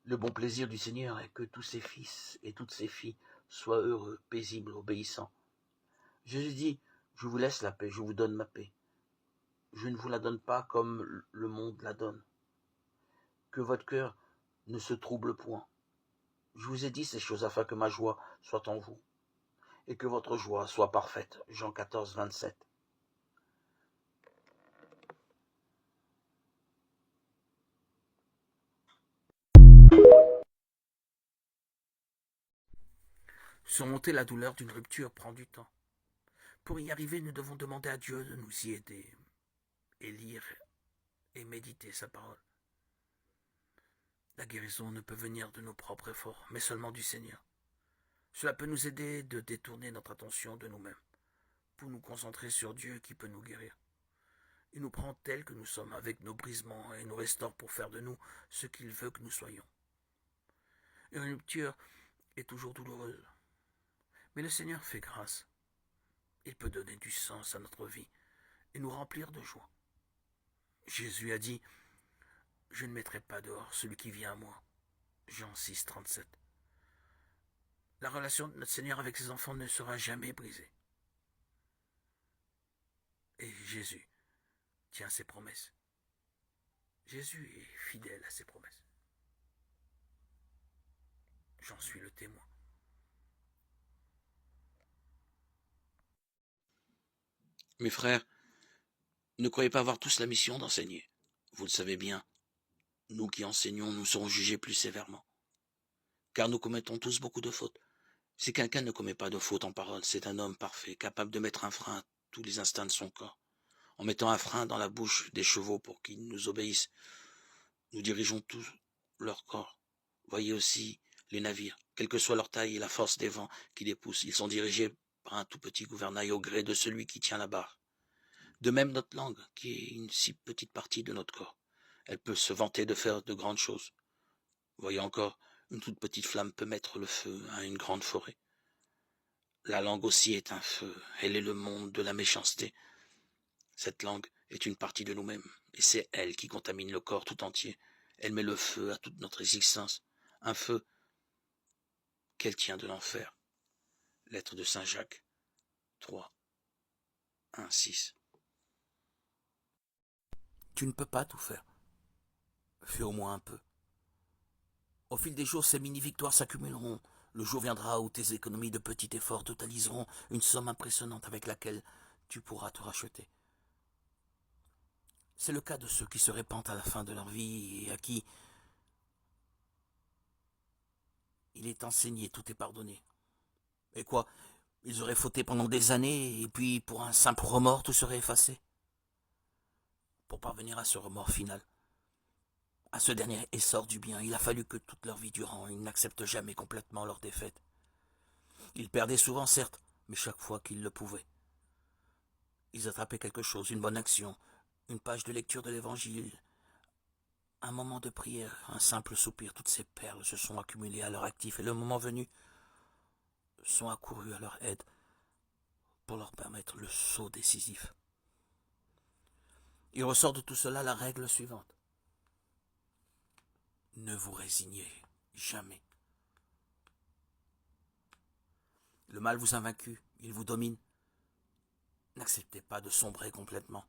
Le bon plaisir du Seigneur est que tous ses fils et toutes ses filles soient heureux, paisibles, obéissants. Jésus dit, je vous laisse la paix, je vous donne ma paix. Je ne vous la donne pas comme le monde la donne. Que votre cœur ne se trouble point. Je vous ai dit ces choses afin que ma joie soit en vous et que votre joie soit parfaite. Jean 14, 27. Surmonter la douleur d'une rupture prend du temps. Pour y arriver, nous devons demander à Dieu de nous y aider et lire et méditer sa parole. La guérison ne peut venir de nos propres efforts, mais seulement du Seigneur. Cela peut nous aider de détourner notre attention de nous-mêmes pour nous concentrer sur Dieu qui peut nous guérir. Il nous prend tels que nous sommes avec nos brisements et nous restaure pour faire de nous ce qu'il veut que nous soyons. Une rupture est toujours douloureuse, mais le Seigneur fait grâce. Il peut donner du sens à notre vie et nous remplir de joie. Jésus a dit, je ne mettrai pas dehors celui qui vient à moi. Jean 6, 37. La relation de notre Seigneur avec ses enfants ne sera jamais brisée. Et Jésus tient ses promesses. Jésus est fidèle à ses promesses. J'en suis le témoin. Mes frères, ne croyez pas avoir tous la mission d'enseigner. Vous le savez bien, nous qui enseignons, nous serons jugés plus sévèrement. Car nous commettons tous beaucoup de fautes. Si quelqu'un ne commet pas de faute en parole, c'est un homme parfait, capable de mettre un frein à tous les instincts de son corps. En mettant un frein dans la bouche des chevaux pour qu'ils nous obéissent, nous dirigeons tous leur corps. Voyez aussi les navires, quelle que soit leur taille et la force des vents qui les poussent, ils sont dirigés par un tout petit gouvernail au gré de celui qui tient la barre. De même notre langue, qui est une si petite partie de notre corps. Elle peut se vanter de faire de grandes choses. Voyez encore, une toute petite flamme peut mettre le feu à une grande forêt. La langue aussi est un feu, elle est le monde de la méchanceté. Cette langue est une partie de nous-mêmes, et c'est elle qui contamine le corps tout entier. Elle met le feu à toute notre existence, un feu qu'elle tient de l'enfer. Lettre de Saint Jacques 3, 1, 6. Tu ne peux pas tout faire. Fais au moins un peu. Au fil des jours, ces mini-victoires s'accumuleront. Le jour viendra où tes économies de petit effort totaliseront une somme impressionnante avec laquelle tu pourras te racheter. C'est le cas de ceux qui se répandent à la fin de leur vie et à qui il est enseigné, tout est pardonné. Et quoi, ils auraient fauté pendant des années et puis pour un simple remords tout serait effacé. Pour parvenir à ce remords final, à ce dernier essor du bien, il a fallu que toute leur vie durant, ils n'acceptent jamais complètement leur défaite. Ils perdaient souvent, certes, mais chaque fois qu'ils le pouvaient. Ils attrapaient quelque chose, une bonne action, une page de lecture de l'Évangile, un moment de prière, un simple soupir. Toutes ces perles se sont accumulées à leur actif et le moment venu sont accourus à leur aide pour leur permettre le saut décisif. Il ressort de tout cela la règle suivante. Ne vous résignez jamais. Le mal vous a vaincu, il vous domine. N'acceptez pas de sombrer complètement.